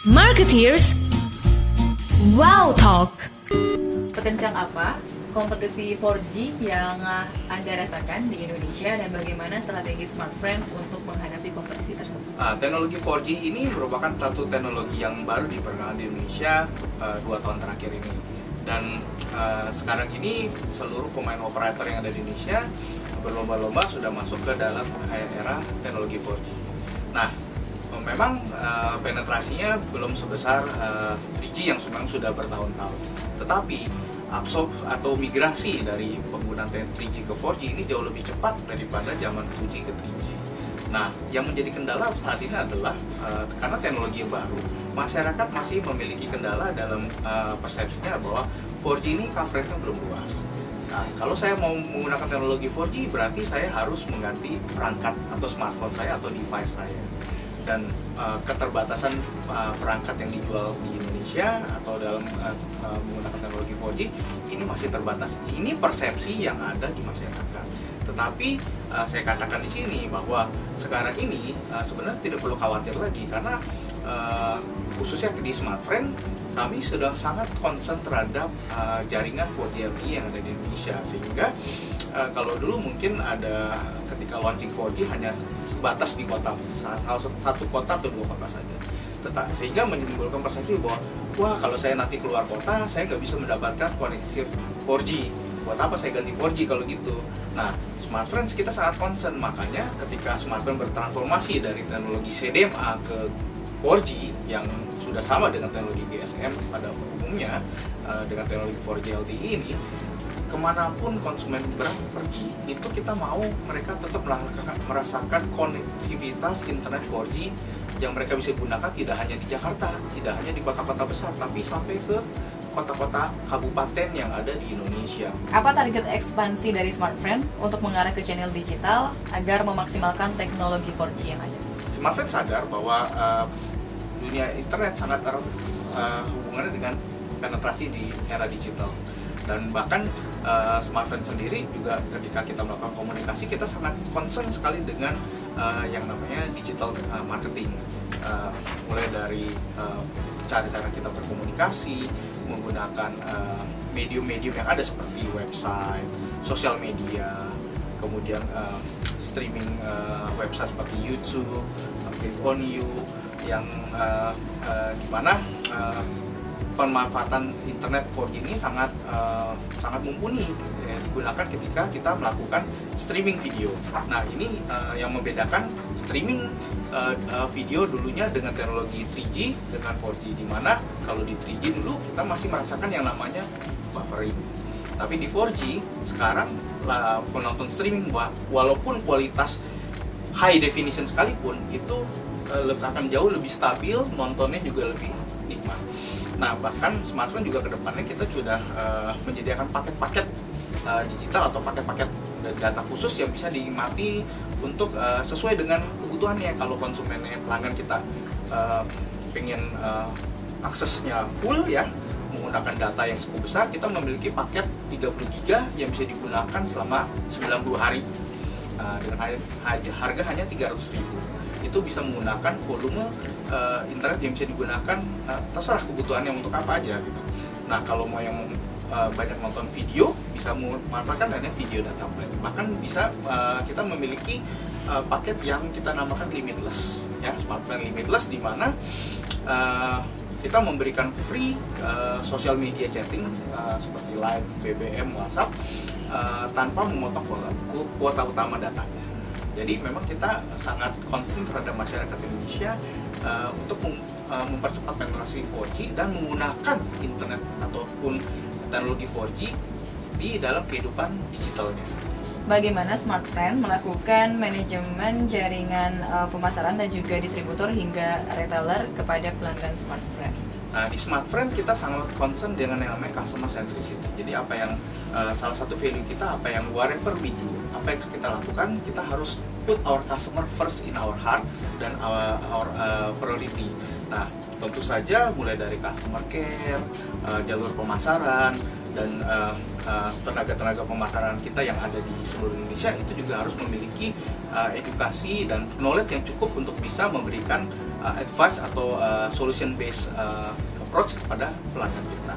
Marketeers Wow Talk. Sekencang apa kompetisi 4G yang Anda rasakan di Indonesia dan bagaimana strategi Smartfren untuk menghadapi kompetisi tersebut? Teknologi 4G ini merupakan satu teknologi yang baru diperkenalkan di Indonesia 2 tahun terakhir ini. Dan sekarang ini seluruh pemain operator yang ada di Indonesia berlomba-lomba sudah masuk ke dalam era teknologi 4G. Nah, memang penetrasinya belum sebesar 3G yang memang sudah bertahun-tahun. Tetapi absorb atau migrasi dari penggunaan 3G ke 4G ini jauh lebih cepat daripada zaman 2G ke 3G. Nah, yang menjadi kendala saat ini adalah karena teknologi yang baru, masyarakat masih memiliki kendala dalam persepsinya bahwa 4G ini coveragenya belum luas. Nah, kalau saya mau menggunakan teknologi 4G, berarti saya harus mengganti perangkat atau smartphone saya atau device saya. Dan keterbatasan perangkat yang dijual di Indonesia atau dalam menggunakan teknologi 4G ini masih terbatas. Ini persepsi yang ada di masyarakat. Tetapi saya katakan di sini bahwa sekarang ini sebenarnya tidak perlu khawatir lagi karena khususnya di Smartfren kami sudah sangat concern terhadap jaringan 4G LTE yang ada di Indonesia, sehingga kalau dulu mungkin ada ketika launching 4G hanya sebatas di kota, satu kota atau 2 kota saja. Sehingga menimbulkan persepsi bahwa wah, kalau saya nanti keluar kota saya nggak bisa mendapatkan koneksi 4G, buat apa saya ganti 4G kalau gitu. Nah, Smartfren kita sangat concern, makanya ketika Smartfren bertransformasi dari teknologi CDMA ke 4G yang sudah sama dengan teknologi GSM pada umumnya, dengan teknologi 4G LTE ini, kemanapun konsumen pergi, itu kita mau mereka tetap merasakan konektivitas internet 4G yang mereka bisa gunakan tidak hanya di Jakarta, tidak hanya di kota-kota besar, tapi sampai ke kota-kota kabupaten yang ada di Indonesia. Apa target ekspansi dari Smartfren untuk mengarah ke channel digital agar memaksimalkan teknologi 4G yang ada? Smartfren sadar bahwa dunia internet sangat erat hubungannya dengan penetrasi di era digital. Dan bahkan Smartfren sendiri juga ketika kita melakukan komunikasi, kita sangat concern sekali dengan yang namanya digital marketing, mulai dari cara-cara kita berkomunikasi menggunakan medium-medium yang ada seperti website, sosial media, kemudian streaming website seperti YouTube, Click on You, yang dimana pemanfaatan internet 4G ini sangat mumpuni digunakan ketika kita melakukan streaming video. Nah, ini yang membedakan streaming video dulunya dengan teknologi 3G dengan 4G, di mana kalau di 3G dulu kita masih merasakan yang namanya buffering. Tapi di 4G sekarang penonton streaming walaupun kualitas high definition sekalipun itu akan jauh lebih stabil, nontonnya juga lebih nikmat. Nah, bahkan Smartfren juga kedepannya kita sudah menyediakan paket-paket digital atau paket-paket data khusus yang bisa dinikmati untuk sesuai dengan kebutuhannya. Kalau konsumennya pelanggan kita pengen aksesnya full ya, menggunakan data yang cukup besar, kita memiliki paket 30 GB yang bisa digunakan selama 90 hari dengan harga hanya 300.000. Itu bisa menggunakan volume internet yang bisa digunakan terserah kebutuhannya untuk apa aja gitu. Nah, kalau mau yang banyak nonton video, bisa memanfaatkan hanya video data plan. Bahkan bisa kita memiliki paket yang kita namakan limitless ya, Smartfren limitless, di mana kita memberikan free social media chatting seperti Line, BBM, WhatsApp tanpa memotong kuota utama datanya. Jadi memang kita sangat concern terhadap masyarakat Indonesia untuk mempercepat penetrasi 4G dan menggunakan internet ataupun teknologi 4G di dalam kehidupan digitalnya. Bagaimana Smartfren melakukan manajemen jaringan pemasaran dan juga distributor hingga retailer kepada pelanggan Smartfren? Nah, di Smartfren kita sangat concern dengan yang namanya customer centricity. Jadi apa yang salah satu value kita, apa yang whatever we do, apa yang kita lakukan, kita harus put our customer first in our heart dan our priority. Nah, tentu saja mulai dari customer care, jalur pemasaran, dan tenaga-tenaga pemasaran kita yang ada di seluruh Indonesia itu juga harus memiliki edukasi dan knowledge yang cukup untuk bisa memberikan advice atau solution based approach kepada pelanggan kita.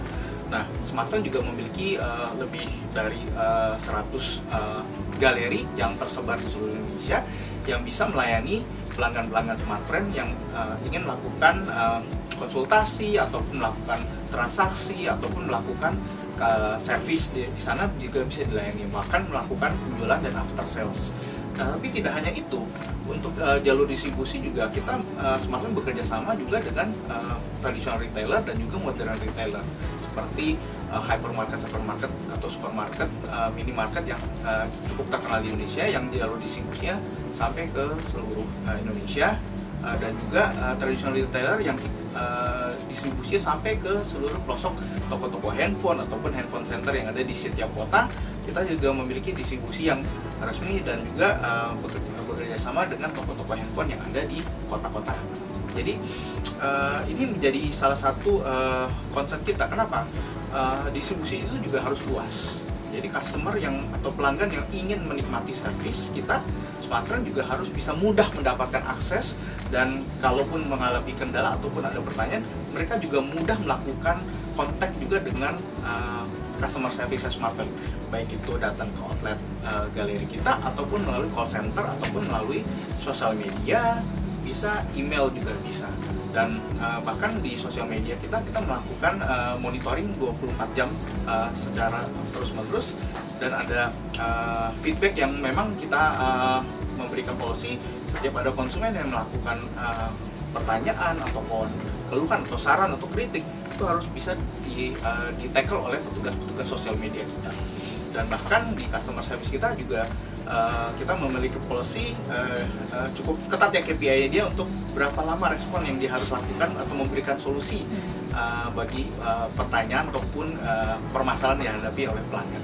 Nah, Smartfren juga memiliki lebih dari 100 galeri yang tersebar di seluruh Indonesia yang bisa melayani pelanggan-pelanggan Smartfren yang ingin melakukan konsultasi ataupun melakukan transaksi ataupun melakukan service di sana juga bisa dilayani, bahkan melakukan penjualan dan after sales. Nah, tapi tidak hanya itu, untuk jalur distribusi juga kita Smartfren bekerja sama juga dengan traditional retailer dan juga modern retailer seperti hypermarket atau supermarket, minimarket yang cukup terkenal di Indonesia yang jalur distribusinya sampai ke seluruh Indonesia, dan juga traditional retailer yang distribusinya sampai ke seluruh pelosok toko-toko handphone ataupun handphone center yang ada di setiap kota. Kita juga memiliki distribusi yang resmi dan juga bekerja sama dengan toko-toko handphone yang ada di kota-kota. Jadi ini menjadi salah satu concern kita. Kenapa? Distribusi itu juga harus luas. Jadi customer yang atau pelanggan yang ingin menikmati servis kita, Smartfren juga harus bisa mudah mendapatkan akses, dan kalaupun mengalami kendala ataupun ada pertanyaan, mereka juga mudah melakukan kontak juga dengan customer service Smartfren, baik itu datang ke outlet galeri kita ataupun melalui call center ataupun melalui sosial media, bisa email juga bisa. Dan bahkan di sosial media kita melakukan monitoring 24 jam secara terus-menerus, dan ada feedback yang memang kita memberikan policy setiap ada konsumen yang melakukan pertanyaan ataupun keluhan atau saran atau kritik, itu harus bisa di-tackle oleh petugas-petugas sosial media kita. Dan bahkan di customer service kita juga kita memiliki policy cukup ketat ya KPI dia untuk berapa lama respon yang dia harus lakukan atau memberikan solusi bagi pertanyaan ataupun permasalahan yang dihadapi oleh pelanggan.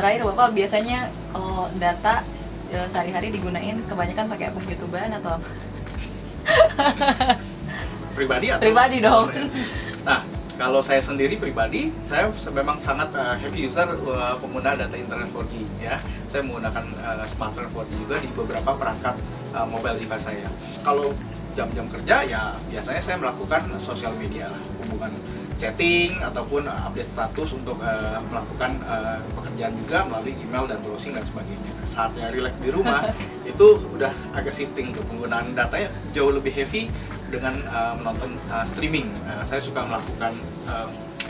Terakhir Bapak, biasanya kalau data sehari-hari digunain kebanyakan pakai apa? YouTubean atau apa? Pribadi atau? Pribadi dong. Nah, kalau saya sendiri pribadi, saya memang sangat heavy user pengguna data internet 4G ya. Saya menggunakan Smartfren 4G juga di beberapa perangkat mobile device saya. Kalau jam-jam kerja ya biasanya saya melakukan sosial media lah, hubungan chatting ataupun update status untuk melakukan pekerjaan juga melalui email dan browsing dan sebagainya. Saatnya relax di rumah itu udah agak shifting tuh, penggunaan datanya jauh lebih heavy dengan menonton streaming. Saya suka melakukan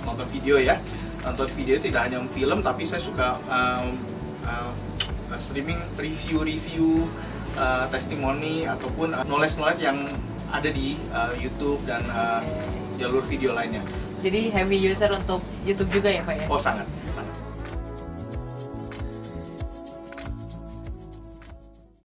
nonton video ya. Nonton video tidak hanya film, tapi saya suka streaming review, testimoni ataupun knowledge yang ada di YouTube dan jalur video lainnya. Jadi heavy user untuk YouTube juga ya Pak ya? Oh sangat.